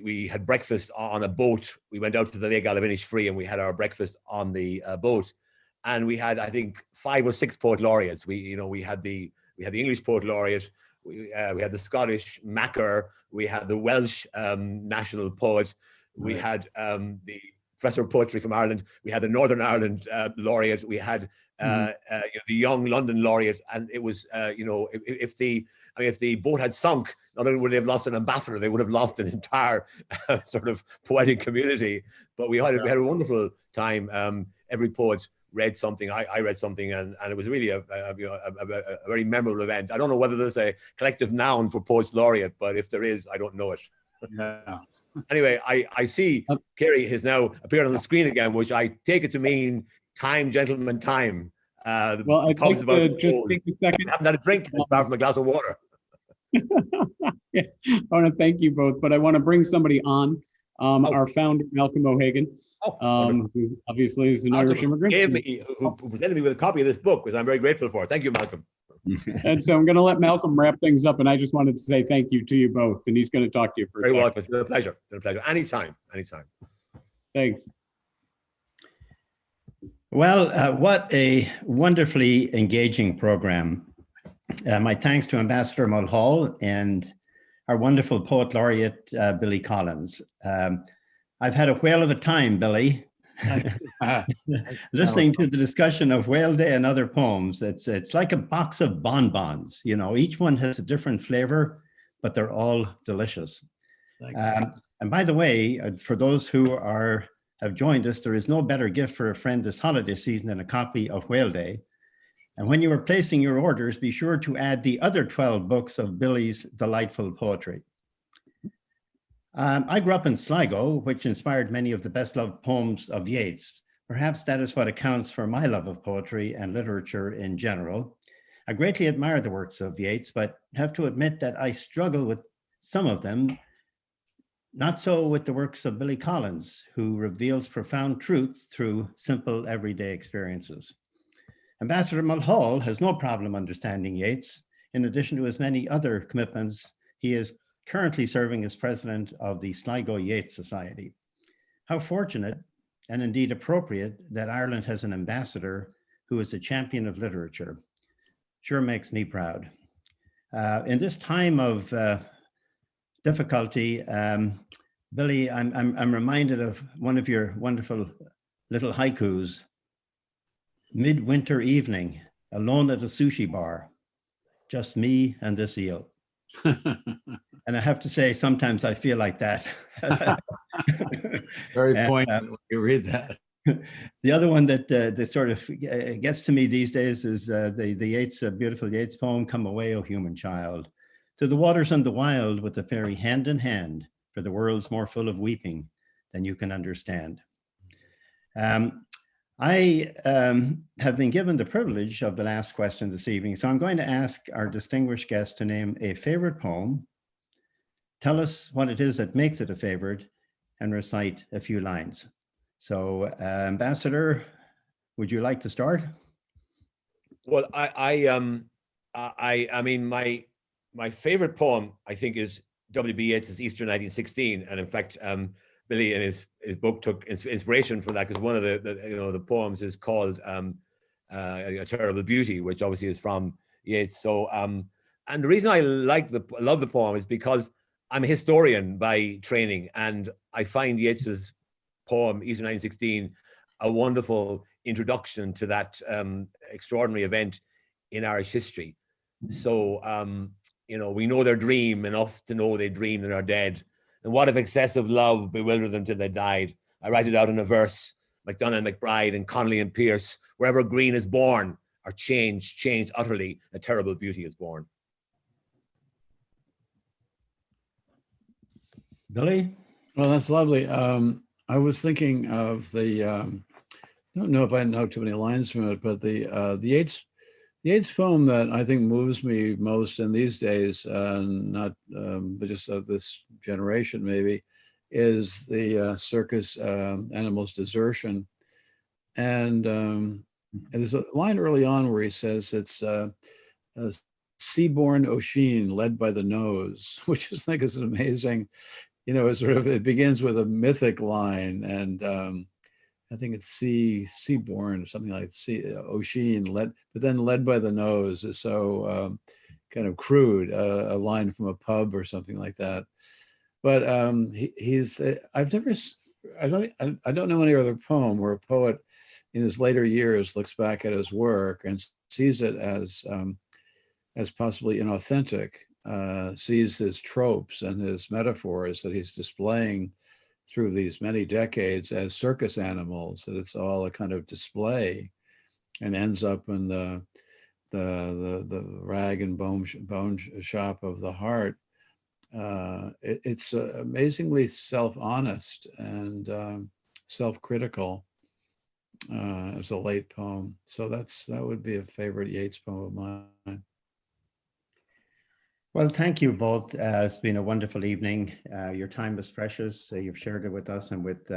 we had breakfast on a boat. We went out to the Lake Alavinish Free, and we had our breakfast on the boat, and we had, I think, 5 or 6 poet laureates. We had the English poet laureate, we had the Scottish Macker, we had the Welsh national poet, we had the professor of poetry from Ireland, we had the Northern Ireland laureate, we had the young London laureate, and it was if the boat had sunk, not only would they have lost an ambassador, they would have lost an entire sort of poetic community. But we had a wonderful time. Every poet read something. I read something, and it was really a very memorable event. I don't know whether there's a collective noun for poets laureate, but if there is, I don't know it. Yeah. Anyway, I see Kerry has now appeared on the screen again, which I take it to mean time, gentlemen, time. Well, I'd like to just take a second. I haven't had a drink apart from a glass of water. Yeah, I want to thank you both, but I want to bring somebody on. Our founder, Malcolm O'Hagan, who obviously is an Irish immigrant. Who presented me with a copy of this book, which I'm very grateful for. Thank you, Malcolm. And so I'm going to let Malcolm wrap things up, and I just wanted to say thank you to you both, and he's going to talk to you for a second. Very welcome. It's been a pleasure. It's been a pleasure. Anytime. Thanks. Well, what a wonderfully engaging program. My thanks to Ambassador Mulhall and our wonderful poet laureate, Billy Collins. I've had a whale of a time, Billy, listening to the discussion of Whale Day and other poems. It's like a box of bonbons. Each one has a different flavor, but they're all delicious. And by the way, for those who have joined us, there is no better gift for a friend this holiday season than a copy of Whale Day. And when you are placing your orders, be sure to add the other 12 books of Billy's delightful poetry. I grew up in Sligo, which inspired many of the best-loved poems of Yeats. Perhaps that is what accounts for my love of poetry and literature in general. I greatly admire the works of Yeats, but have to admit that I struggle with some of them, not so with the works of Billy Collins, who reveals profound truths through simple everyday experiences. Ambassador Mulhall has no problem understanding Yeats. In addition to his many other commitments, he is currently serving as president of the Sligo Yeats Society. How fortunate and indeed appropriate that Ireland has an ambassador who is a champion of literature. Sure makes me proud. In this time of difficulty, Billy, I'm reminded of one of your wonderful little haikus. Midwinter evening, alone at a sushi bar, just me and this eel. And I have to say, sometimes I feel like that. Very poignant when you read that. The other one that sort of gets to me these days is the Yeats, beautiful Yeats poem, "Come away, O human child, to the waters and the wild with the fairy hand in hand, for the world's more full of weeping than you can understand." I have been given the privilege of the last question this evening, so I'm going to ask our distinguished guest to name a favorite poem, tell us what it is that makes it a favorite, and recite a few lines. So, Ambassador, would you like to start? Well, I mean, my favorite poem, I think, is W.B. Yeats's Easter 1916, and in fact, Billy in his book took inspiration from that, because one of the poems is called A Terrible Beauty, which obviously is from Yeats. So and the reason I love the poem is because I'm a historian by training, and I find Yeats's poem Easter 1916 a wonderful introduction to that extraordinary event in Irish history. So, you know, we know their dream enough to know they dreamed and are dead. And what if excessive love bewildered them till they died? I write it out in a verse, MacDonagh and McBride and Connolly and Pearce, wherever green is born, or changed utterly, a terrible beauty is born. Billy? Well, that's lovely. I was thinking of the, I don't know if I know too many lines from it, but the Yeats poem that I think moves me most in these days, not but just of this generation maybe, is the circus animals' desertion. And there's a line early on where he says it's sea-born Oisin led by the nose, which I think is amazing. You know, it's sort of, it begins with a mythic line, and I think it's sea-born or something like Oisin led, but then led by the nose is so kind of crude, a line from a pub or something like that. But he's, I don't know any other poem where a poet in his later years looks back at his work and sees it as possibly inauthentic, sees his tropes and his metaphors that he's displaying through these many decades as circus animals, that it's all a kind of display, and ends up in the rag and bone shop of the heart. It's amazingly self-honest and self-critical as a late poem. So that would be a favorite Yeats poem of mine. Well, thank you both. It's been a wonderful evening. Your time is precious. You've shared it with us and with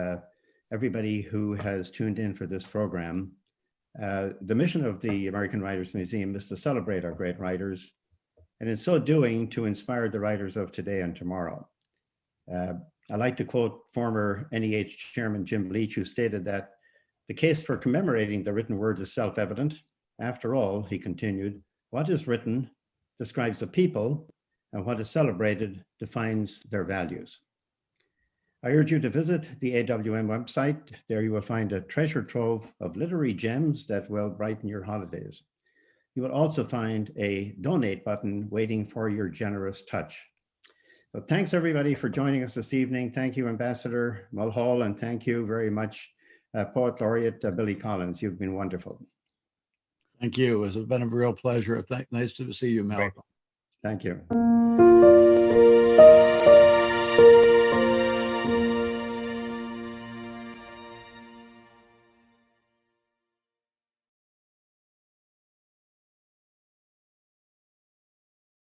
everybody who has tuned in for this program. The mission of the American Writers Museum is to celebrate our great writers, and in so doing, to inspire the writers of today and tomorrow. I like to quote former NEH Chairman Jim Leach, who stated that the case for commemorating the written word is self-evident. After all, he continued, what is written describes a people, and what is celebrated defines their values. I urge you to visit the AWM website. There you will find a treasure trove of literary gems that will brighten your holidays. You will also find a donate button waiting for your generous touch. So thanks everybody for joining us this evening. Thank you, Ambassador Mulhall, and thank you very much, Poet Laureate Billy Collins. You've been wonderful. Thank you. It's been a real pleasure. Nice to see you, Malcolm. Thank you.